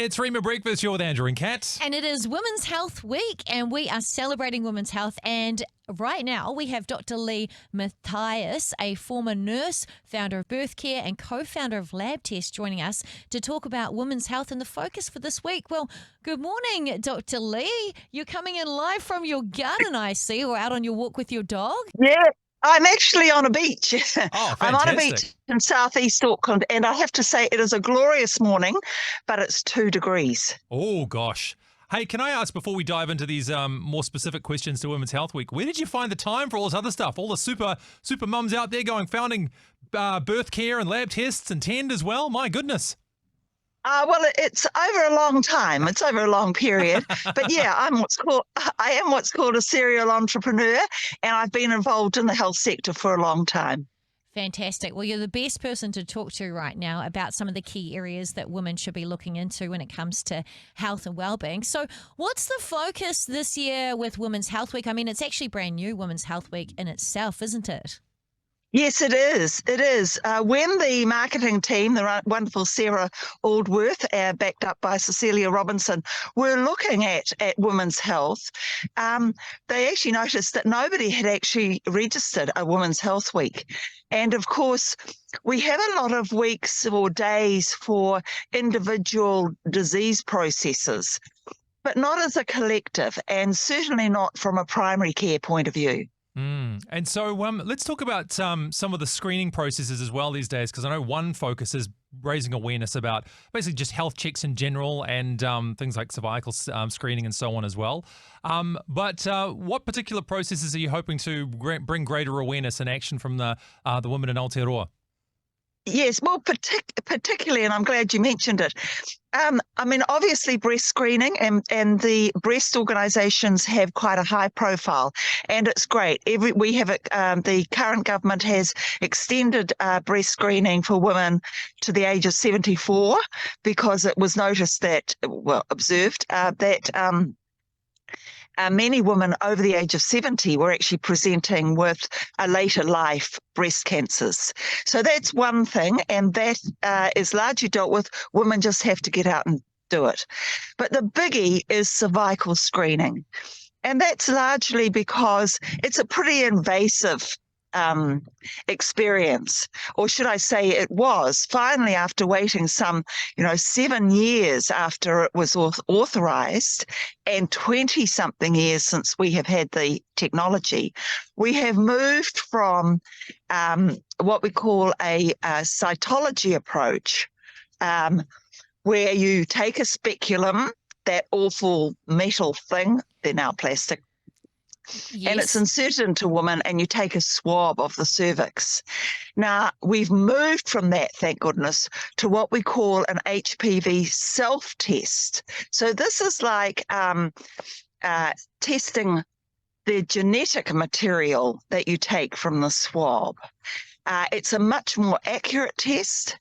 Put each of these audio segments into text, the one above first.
It's Rhema Breakfast. You're with Andrew and Kat. And it is Women's Health Week, and we are celebrating women's health. And right now we have Dr. Lee Mathias, a former nurse, founder of Birth Care and co-founder of Lab Test, joining us to talk about women's health and the focus for this week. Well, good morning, Dr. Lee. You're coming in live from your garden, I see, or out on your walk with your dog. Yeah, I'm actually on a beach. Oh, I'm on a fantastic. beach in southeast Auckland, and I have to say it is a glorious morning, but it's 2 degrees. Oh, gosh. Hey, can I ask before we dive into these more specific questions to Women's Health Week, where did you find the time for all this other stuff? All the super mums out there founding birth care and lab tests and tend as well? My goodness. Well, it's over a long time. It's over a long period. But yeah, I am what's called a serial entrepreneur, and I've been involved in the health sector for a long time. Fantastic. Well, you're the best person to talk to right now about some of the key areas that women should be looking into when it comes to health and well-being. So what's the focus this year with Women's Health Week? I mean, it's actually brand new, Women's Health Week in itself, isn't it? Yes, it is. It is. When the marketing team, the wonderful Sarah Aldworth, backed up by Cecilia Robinson, were looking at women's health, they actually noticed that nobody had actually registered a Women's Health Week. And of course, we have a lot of weeks or days for individual disease processes, but not as a collective, and certainly not from a primary care point of view. And so let's talk about some of the screening processes as well these days, because I know one focus is raising awareness about basically just health checks in general and things like cervical screening and so on as well. But what particular processes are you hoping to bring greater awareness and action from the women in Aotearoa? Yes, well, particularly, and I'm glad you mentioned it. I mean, obviously, breast screening and the breast organisations have quite a high profile, and it's great. The current government has extended breast screening for women to the age of 74 because it was noticed observed that many women over the age of 70 were actually presenting with a later life breast cancers. So that's one thing, and that is largely dealt with. Women just have to get out and do it. But the biggie is cervical screening. And that's largely because it's a pretty invasive experience, or should I say it was. Finally, after waiting some 7 years after it was authorized and 20-something years since we have had the technology, we have moved from what we call a cytology approach, where you take a speculum, that awful metal thing, they're now plastic, Yes. and it's inserted into a woman, and you take a swab of the cervix. Now, we've moved from that, thank goodness, to what we call an HPV self-test. So this is like testing the genetic material that you take from the swab. It's a much more accurate test,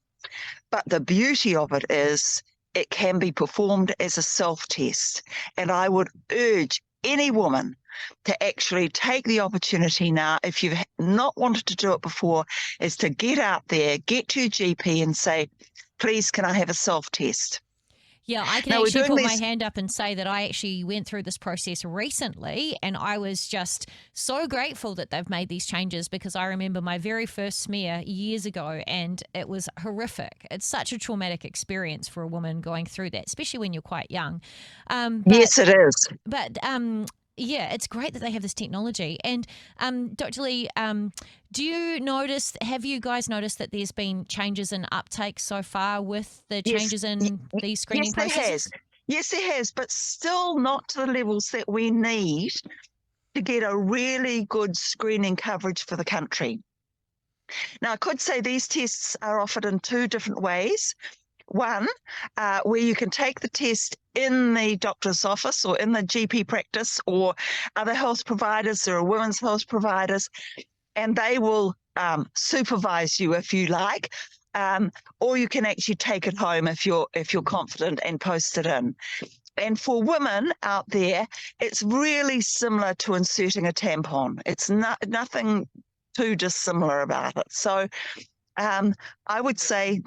but the beauty of it is it can be performed as a self-test. And I would urge any woman to actually take the opportunity now, if you've not wanted to do it before, is to get out there, get to your GP and say, please, can I have a self-test? Yeah, I can actually put my hand up and say that I actually went through this process recently, and I was just so grateful that they've made these changes, because I remember my very first smear years ago, and it was horrific. It's such a traumatic experience for a woman going through that, especially when you're quite young. Yes, it is. But yeah, it's great that they have this technology. And Dr. Lee, have you guys noticed that there's been changes in uptake so far with the changes in these screening processes? Yes, there has, but still not to the levels that we need to get a really good screening coverage for the country. Now, I could say these tests are offered in 2 different ways. One, where you can take the test in the doctor's office or in the GP practice or other health providers. There are women's health providers, and they will supervise you if you like, or you can actually take it home if you're confident and post it in. And for women out there, it's really similar to inserting a tampon. It's nothing too dissimilar about it. So I would say,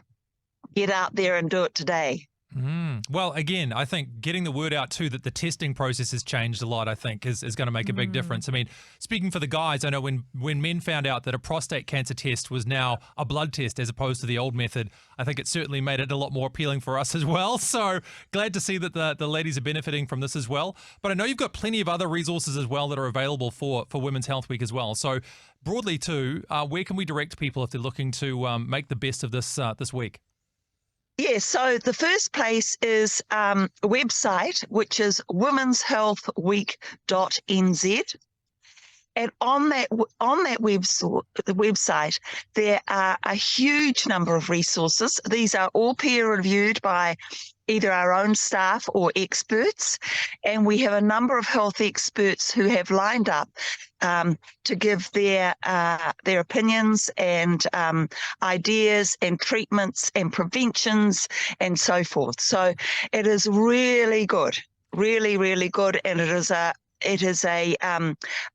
get out there and do it today. Well, again, I think getting the word out too that the testing process has changed a lot, I think, is going to make a big difference. I mean, speaking for the guys, I know when men found out that a prostate cancer test was now a blood test as opposed to the old method, I think it certainly made it a lot more appealing for us as well. So glad to see that the ladies are benefiting from this as well. But I know you've got plenty of other resources as well that are available for Women's Health Week as well. So broadly too, where can we direct people if they're looking to make the best of this week? Yes, so the first place is a website, which is womenshealthweek.nz. And on that website, there are a huge number of resources. These are all peer reviewed by either our own staff or experts. And we have a number of health experts who have lined up to give their opinions and ideas and treatments and preventions and so forth. So it is really good, really, really good. And it is a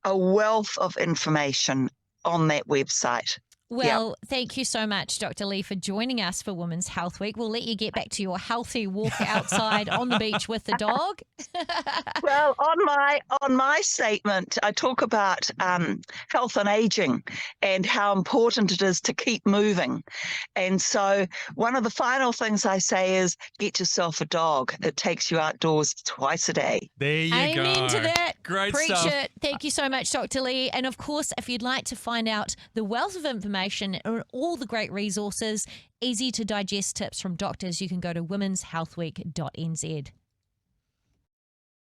wealth of information on that website. Well, Thank you so much, Dr. Lee, for joining us for Women's Health Week. We'll let you get back to your healthy walk outside on the beach with the dog. Well, on my statement, I talk about health and aging and how important it is to keep moving. And so one of the final things I say is get yourself a dog. It takes you outdoors twice a day. There you go. Amen to that. Great Preach stuff. it. Thank you so much, Dr. Lee. And of course, if you'd like to find out the wealth of information and all the great resources, easy to digest tips from doctors, you can go to womenshealthweek.nz.